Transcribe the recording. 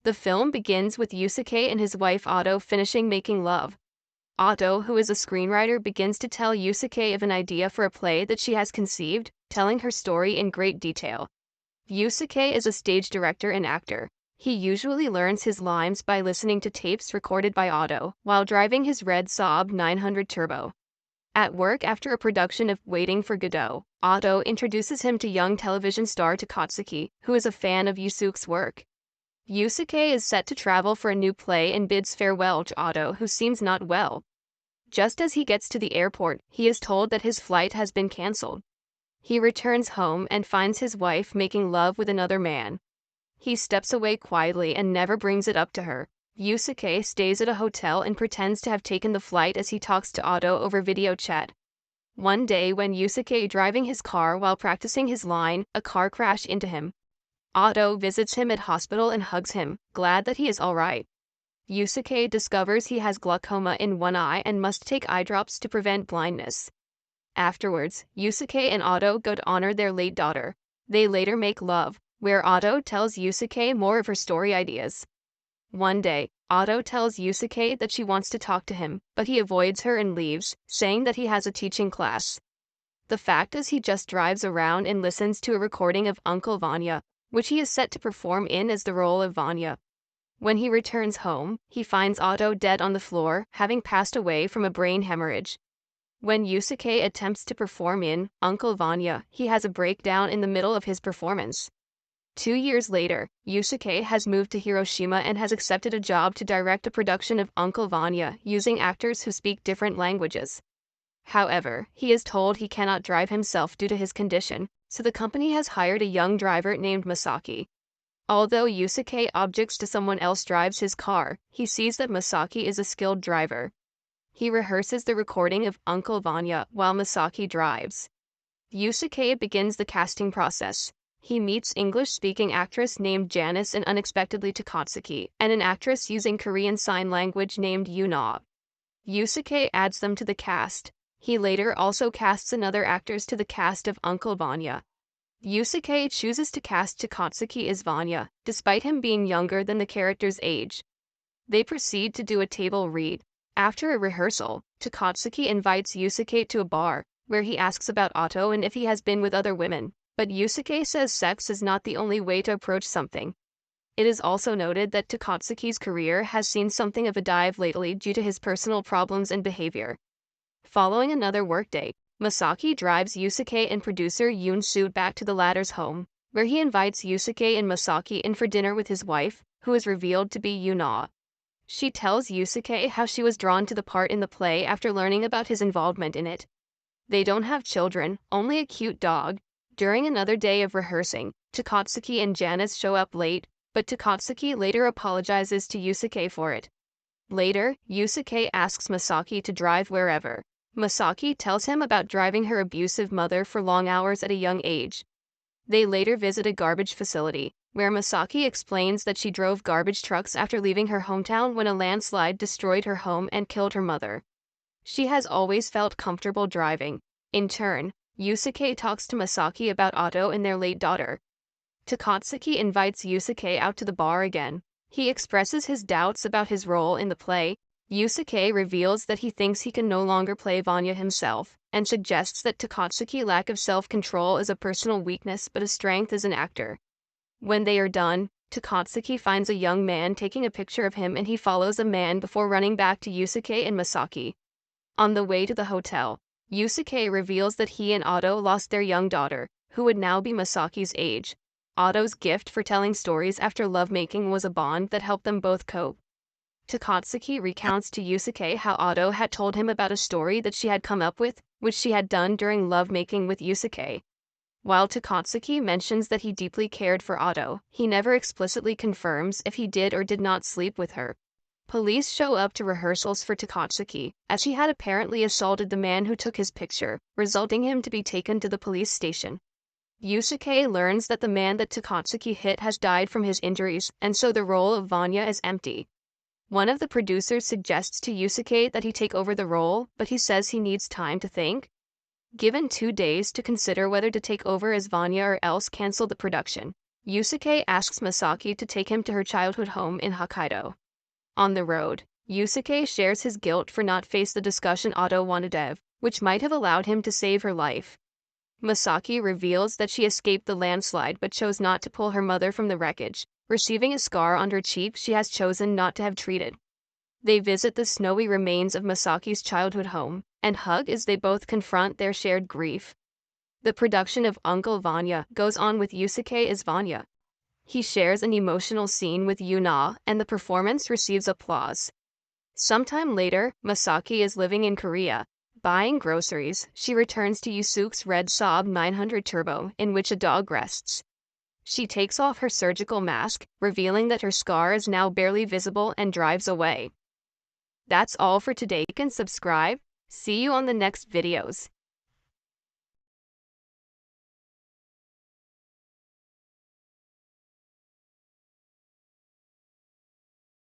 The film begins with Yusuke and his wife Otto finishing making love. Otto, who is a screenwriter, begins to tell Yusuke of an idea for a play that she has conceived, telling her story in great detail. Yusuke is a stage director and actor. He usually learns his lines by listening to tapes recorded by Otto while driving his red Saab 900 Turbo. At work after a production of Waiting for Godot, Otto introduces him to young television star Takatsuki, who is a fan of Yusuke's work. Yusuke is set to travel for a new play and bids farewell to Otto, who seems not well. Just as he gets to the airport, he is told that his flight has been cancelled. He returns home and finds his wife making love with another man. He steps away quietly and never brings it up to her. Yusuke stays at a hotel and pretends to have taken the flight as he talks to Otto over video chat. One day when Yusuke driving his car while practicing his line, a car crashed into him. Otto visits him at hospital and hugs him, glad that he is alright. Yusuke discovers he has glaucoma in one eye and must take eye drops to prevent blindness. Afterwards, Yusuke and Otto go to honor their late daughter. They later make love, where Otto tells Yusuke more of her story ideas. One day, Otto tells Yusuke that she wants to talk to him, but he avoids her and leaves, saying that he has a teaching class. The fact is he just drives around and listens to a recording of Uncle Vanya, which he is set to perform in as the role of Vanya. When he returns home, he finds Otto dead on the floor, having passed away from a brain hemorrhage. When Yusuke attempts to perform in Uncle Vanya, he has a breakdown in the middle of his performance. 2 years later, Yusuke has moved to Hiroshima and has accepted a job to direct a production of Uncle Vanya using actors who speak different languages. However, he is told he cannot drive himself due to his condition, so the company has hired a young driver named Masaki. Although Yusuke objects to someone else drives his car, he sees that Masaki is a skilled driver. He rehearses the recording of Uncle Vanya while Masaki drives. Yusuke begins the casting process. He meets English-speaking actress named Janice and unexpectedly Takatsuki, and an actress using Korean Sign Language named Yuna. Yusuke adds them to the cast. He later also casts another actors to the cast of Uncle Vanya. Yusuke chooses to cast Takatsuki as Vanya, despite him being younger than the character's age. They proceed to do a table read. After a rehearsal, Takatsuki invites Yusuke to a bar, where he asks about Otto and if he has been with other women, but Yusuke says sex is not the only way to approach something. It is also noted that Takatsuki's career has seen something of a dive lately due to his personal problems and behavior. Following another workday, Masaki drives Yusuke and producer Yoon-soo back to the latter's home, where he invites Yusuke and Masaki in for dinner with his wife, who is revealed to be Yuna. She tells Yusuke how she was drawn to the part in the play after learning about his involvement in it. They don't have children, only a cute dog. During another day of rehearsing, Takatsuki and Janice show up late, but Takatsuki later apologizes to Yusuke for it. Later, Yusuke asks Masaki to drive wherever. Masaki tells him about driving her abusive mother for long hours at a young age. They later visit a garbage facility, where Masaki explains that she drove garbage trucks after leaving her hometown when a landslide destroyed her home and killed her mother. She has always felt comfortable driving. In turn, Yusuke talks to Masaki about Otto and their late daughter. Takatsuki invites Yusuke out to the bar again. He expresses his doubts about his role in the play. Yusuke reveals that he thinks he can no longer play Vanya himself, and suggests that Takatsuki's lack of self-control is a personal weakness but a strength as an actor. When they are done, Takatsuki finds a young man taking a picture of him and he follows a man before running back to Yusuke and Masaki. On the way to the hotel, Yusuke reveals that he and Otto lost their young daughter, who would now be Masaki's age. Otto's gift for telling stories after lovemaking was a bond that helped them both cope. Takatsuki recounts to Yusuke how Otto had told him about a story that she had come up with, which she had done during lovemaking with Yusuke. While Takatsuki mentions that he deeply cared for Otto, he never explicitly confirms if he did or did not sleep with her. Police show up to rehearsals for Takatsuki, as she had apparently assaulted the man who took his picture, resulting him to be taken to the police station. Yusuke learns that the man that Takatsuki hit has died from his injuries, and so the role of Vanya is empty. One of the producers suggests to Yusuke that he take over the role, but he says he needs time to think. Given 2 days to consider whether to take over as Vanya or else cancel the production, Yusuke asks Masaki to take him to her childhood home in Hokkaido. On the road, Yusuke shares his guilt for not face the discussion Otto wanted to have, which might have allowed him to save her life. Masaki reveals that she escaped the landslide but chose not to pull her mother from the wreckage, receiving a scar on her cheek she has chosen not to have treated. They visit the snowy remains of Masaki's childhood home and hug as they both confront their shared grief. The production of Uncle Vanya goes on with Yusuke as Vanya. He shares an emotional scene with Yuna, and the performance receives applause. Sometime later, Masaki is living in Korea. Buying groceries, she returns to Yusuke's red Saab 900 Turbo, in which a dog rests. She takes off her surgical mask, revealing that her scar is now barely visible, and drives away. That's all for today. You can subscribe. See you on the next videos.